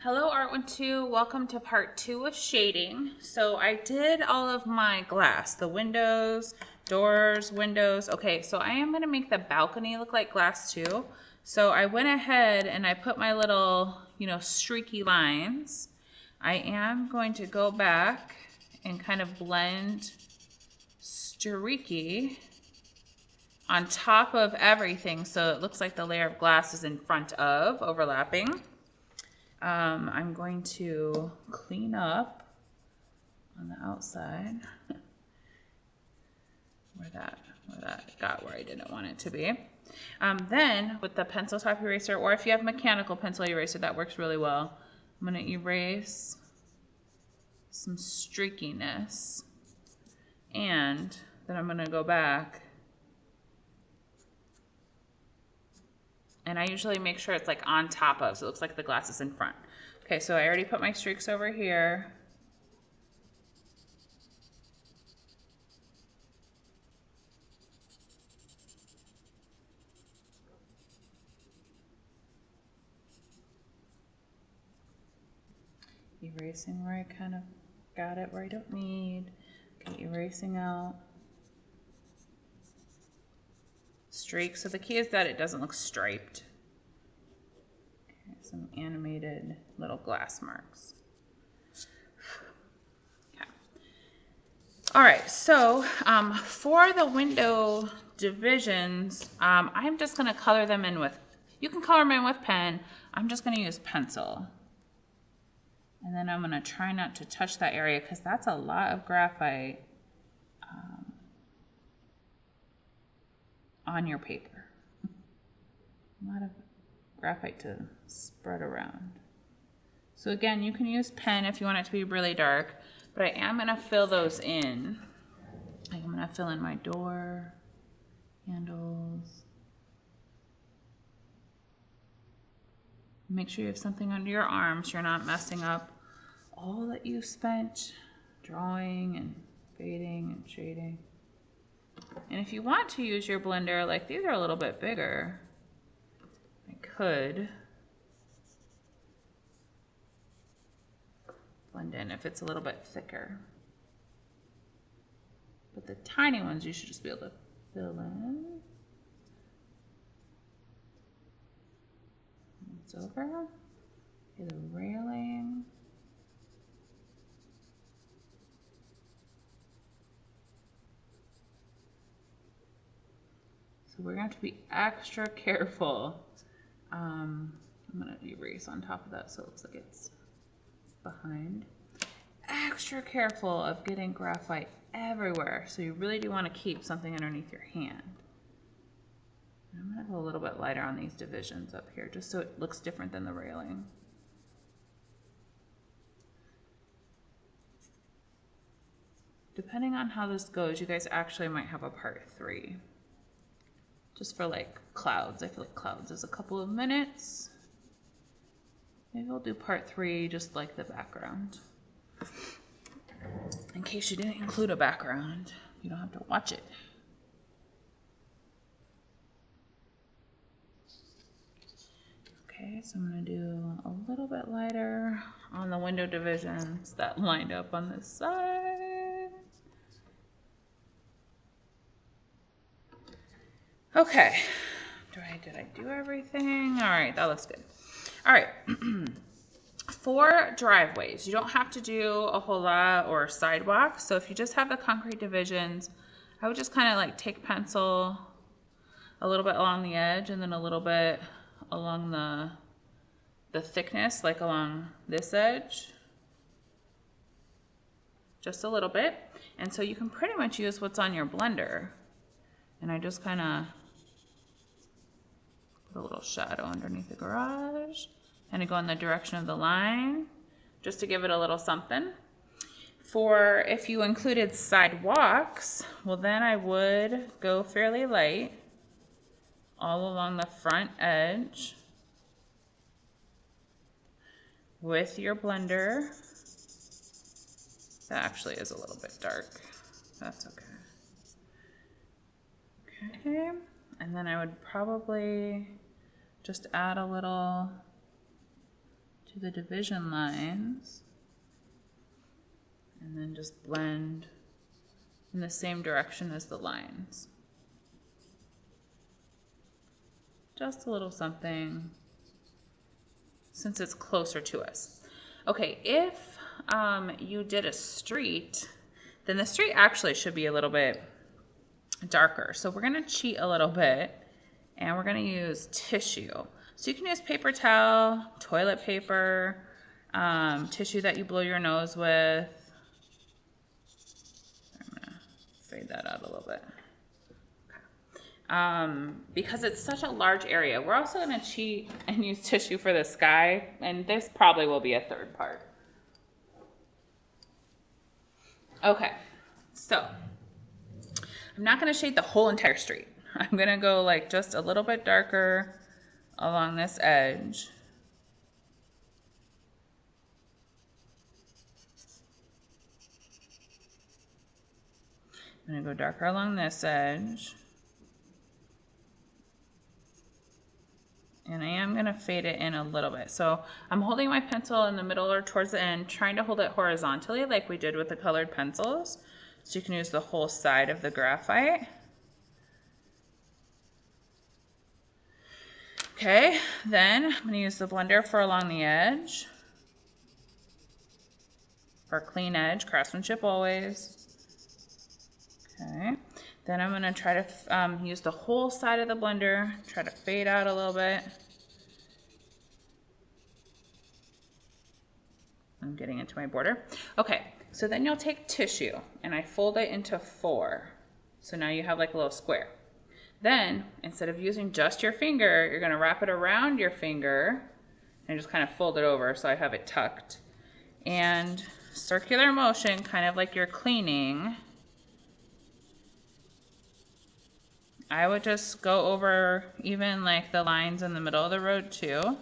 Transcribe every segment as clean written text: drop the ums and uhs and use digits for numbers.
Hello Art12, welcome to part 2 of shading. So I did all of my glass, the windows, doors, windows. Okay, so I am going to make the balcony look like glass too. So I went ahead and I put my little, streaky lines. I am going to go back and kind of blend streaky on top of everything so it looks like the layer of glass is in front of, overlapping. I'm going to clean up on the outside where that got where I didn't want it to be. Then with the pencil top eraser, or if you have mechanical pencil eraser, that works really well. I'm going to erase some streakiness, and then I'm going to go back, and I usually make sure it's like on top of, so it looks like the glass is in front. Okay, so I already put my streaks over here. Erasing where I kind of got it where I don't need. Okay, erasing out streaks. So the key is that it doesn't look striped. Okay, some animated little glass marks. Okay. All right, so for the window divisions, I'm just going to color them in with, you can color them in with pen. I'm just going to use pencil. And then I'm going to try not to touch that area because that's a lot of graphite on your paper. A lot of graphite to spread around. So again, you can use pen if you want it to be really dark, but I am going to fill those in. I'm going to fill in my door handles. Make sure you have something under your arm so you're not messing up all that you spent drawing and fading and shading. And if you want to use your blender, like these are a little bit bigger, I could blend in if it's a little bit thicker. But the tiny ones you should just be able to fill in. It's over. Okay, the railing. So we're going to have to be extra careful. I'm going to erase on top of that so it looks like it's behind. Extra careful of getting graphite everywhere. So you really do want to keep something underneath your hand. I'm going to go a little bit lighter on these divisions up here just so it looks different than the railing. Depending on how this goes, you guys actually might have a part 3. Just for like clouds. I feel like clouds is a couple of minutes. Maybe we'll do part 3 just like the background. In case you didn't include a background, you don't have to watch it. Okay, so I'm going to do a little bit lighter on the window divisions that lined up on this side. Okay, did I do everything? All right, that looks good. All right, for driveways, you don't have to do a whole lot, or sidewalks. So if you just have the concrete divisions, I would just kind of like take pencil a little bit along the edge and then a little bit along the thickness, like along this edge. Just a little bit. And so you can pretty much use what's on your blender. And I just kind of put a little shadow underneath the garage and I go in the direction of the line just to give it a little something. For if you included sidewalks, well then I would go fairly light all along the front edge with your blender. That actually is a little bit dark. That's okay. Okay, and then I would probably just add a little to the division lines, and then just blend in the same direction as the lines. Just a little something, since it's closer to us. Okay, if you did a street, then the street actually should be a little bit darker. So we're gonna cheat a little bit, and we're gonna use tissue. So you can use paper towel, toilet paper, tissue that you blow your nose with. I'm gonna fade that out a little bit. Because it's such a large area. We're also going to cheat and use tissue for the sky, and this probably will be a third part. Okay, so I'm not going to shade the whole entire street. I'm going to go like just a little bit darker along this edge. I'm going to go darker along this edge. And I am going to fade it in a little bit. So I'm holding my pencil in the middle or towards the end, trying to hold it horizontally like we did with the colored pencils. So you can use the whole side of the graphite. Okay, then I'm going to use the blender for along the edge. For a clean edge, craftsmanship always. Okay, then I'm going to try to use the whole side of the blender, try to fade out a little bit. I'm getting into my border. Okay, so then you'll take tissue, and I fold it into 4. So now you have like a little square. Then, instead of using just your finger, you're going to wrap it around your finger and just kind of fold it over so I have it tucked. And circular motion, kind of like you're cleaning. I would just go over even like the lines in the middle of the road too.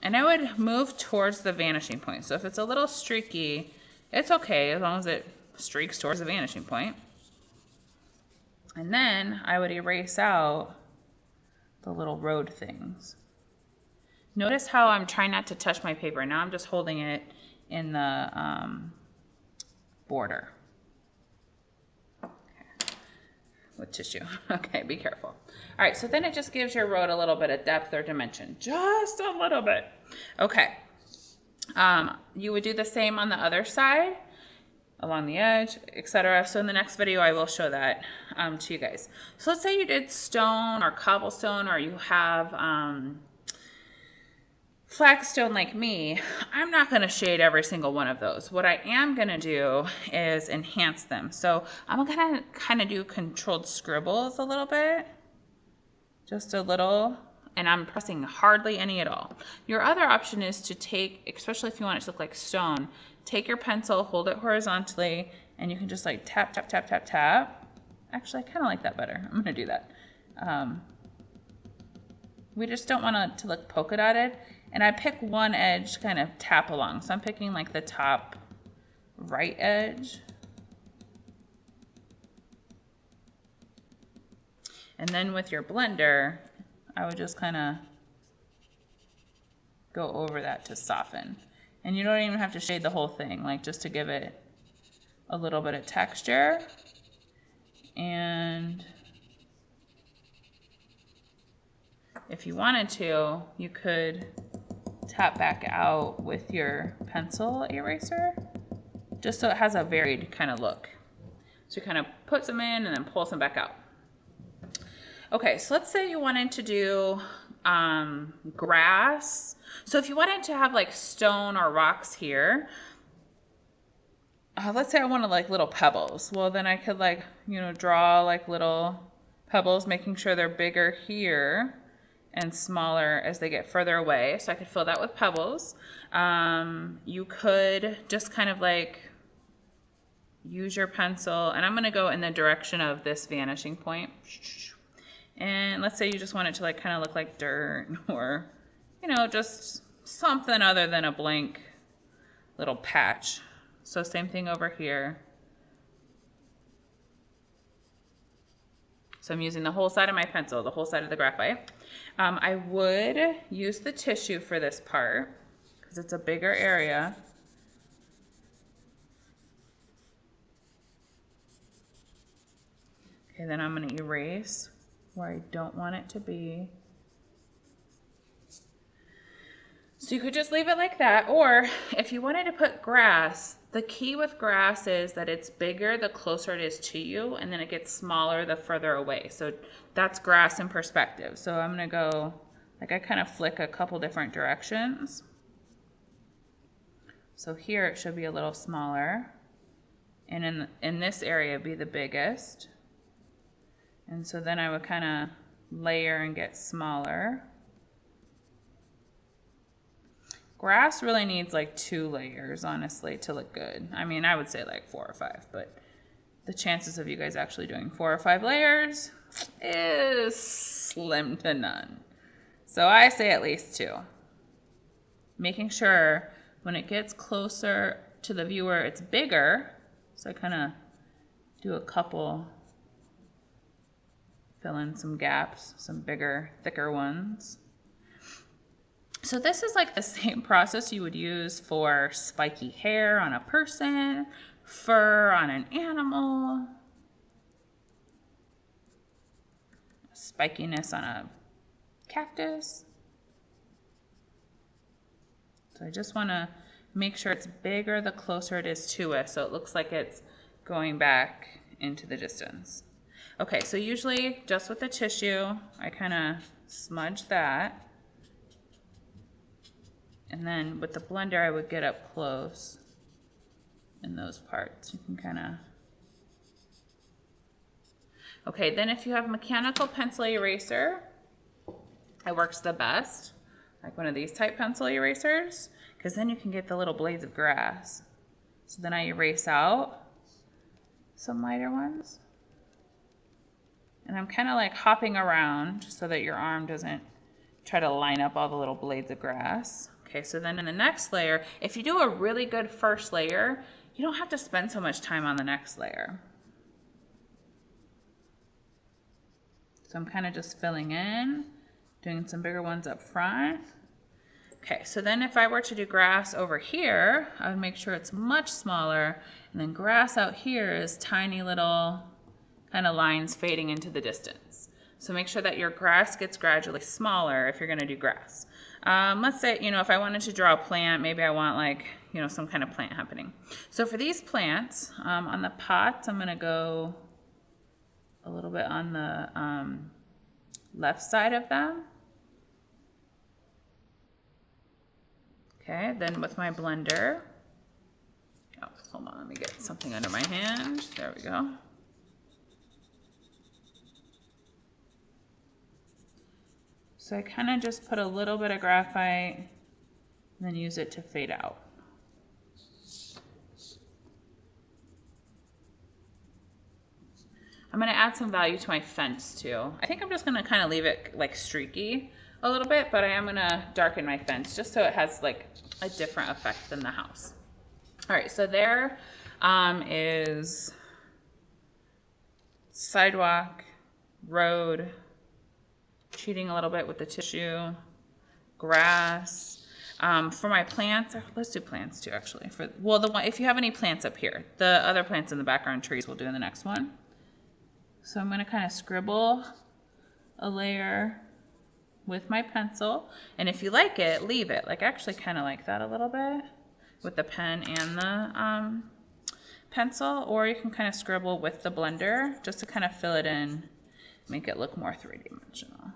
And I would move towards the vanishing point. So if it's a little streaky, it's okay as long as it streaks towards the vanishing point. And then I would erase out the little road things. Notice how I'm trying not to touch my paper. Now I'm just holding it in the border. With tissue. Okay, be careful. All right, so then it just gives your road a little bit of depth or dimension. Just a little bit. Okay. You would do the same on the other side, along the edge, etc. So in the next video, I will show that to you guys. So let's say you did stone or cobblestone, or you have flagstone like me. I'm not going to shade every single one of those. What I am going to do is enhance them. So I'm going to kind of do controlled scribbles a little bit, just a little, and I'm pressing hardly any at all. Your other option is to take, especially if you want it to look like stone, take your pencil, hold it horizontally, and you can just like tap, tap, tap, tap, tap. Actually, I kind of like that better. I'm going to do that. We just don't want it to look polka dotted. And I pick one edge to kind of tap along. So I'm picking like the top right edge. And then with your blender, I would just kind of go over that to soften. And you don't even have to shade the whole thing, like just to give it a little bit of texture. And if you wanted to, you could tap back out with your pencil eraser, just so it has a varied kind of look. So you kind of put some in and then pull some back out. Okay, so let's say you wanted to do grass. So if you wanted to have like stone or rocks here, let's say I wanted like little pebbles. Well, then I could like, you know, draw like little pebbles, making sure they're bigger here and smaller as they get further away. So I could fill that with pebbles. You could just kind of like use your pencil, and I'm going to go in the direction of this vanishing point. And let's say you just want it to like kind of look like dirt, or, you know, just something other than a blank little patch. So same thing over here. So I'm using the whole side of my pencil, the whole side of the graphite. I would use the tissue for this part. because it's a bigger area. Okay, then I'm going to erase where I don't want it to be. So you could just leave it like that, or if you wanted to put grass, the key with grass is that it's bigger the closer it is to you, and then it gets smaller the further away. So that's grass in perspective. So I'm going to go, like I kind of flick a couple different directions. So here it should be a little smaller, and in this area be the biggest. And so then I would kind of layer and get smaller. Grass really needs like 2 layers, honestly, to look good. I mean, I would say like 4 or 5, but the chances of you guys actually doing 4 or 5 layers is slim to none. So I say at least 2. Making sure when it gets closer to the viewer, it's bigger. So I kind of do a couple, fill in some gaps, some bigger, thicker ones. So this is like the same process you would use for spiky hair on a person, fur on an animal, spikiness on a cactus. So I just want to make sure it's bigger the closer it is to us, so it looks like it's going back into the distance. Okay, so usually just with the tissue, I kind of smudge that. And then with the blender, I would get up close in those parts. You can kind of... Okay, then if you have mechanical pencil eraser, it works the best. Like one of these type pencil erasers, because then you can get the little blades of grass. So then I erase out some lighter ones. And I'm kind of like hopping around so that your arm doesn't try to line up all the little blades of grass. Okay, so then in the next layer, if you do a really good first layer, you don't have to spend so much time on the next layer. So I'm kind of just filling in, doing some bigger ones up front. Okay, so then if I were to do grass over here, I would make sure it's much smaller, and then grass out here is tiny little kind of lines fading into the distance. So make sure that your grass gets gradually smaller if you're going to do grass. Let's say, if I wanted to draw a plant, maybe I want like, some kind of plant happening. So for these plants, on the pots, I'm going to go a little bit on the left side of them. Okay, then with my blender, oh, hold on, let me get something under my hand. There we go. So I kind of just put a little bit of graphite and then use it to fade out. I'm going to add some value to my fence too. I think I'm just going to kind of leave it like streaky a little bit, but I am going to darken my fence just so it has like a different effect than the house. All right, so there is sidewalk, road, cheating a little bit with the tissue, grass. For my plants, let's do plants too actually. If you have any plants up here, the other plants in the background, trees, we'll do in the next one. So I'm going to kind of scribble a layer with my pencil, and if you like it, leave it. Like actually kind of like that a little bit with the pen and the pencil, or you can kind of scribble with the blender just to kind of fill it in, make it look more three-dimensional.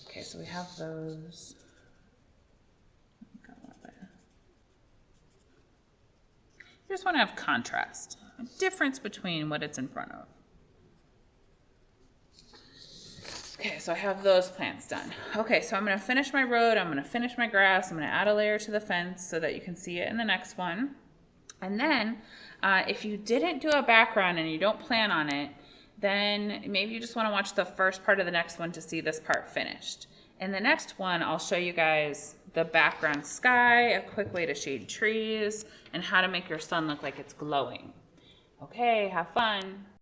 Okay, so we have those. You just want to have contrast, a difference between what it's in front of. Okay, so I have those plants done. Okay, so I'm going to finish my road, I'm going to finish my grass, I'm going to add a layer to the fence so that you can see it in the next one. And then if you didn't do a background and you don't plan on it, then maybe you just want to watch the first part of the next one to see this part finished. In the next one, I'll show you guys the background sky, a quick way to shade trees, and how to make your sun look like it's glowing. Okay, have fun.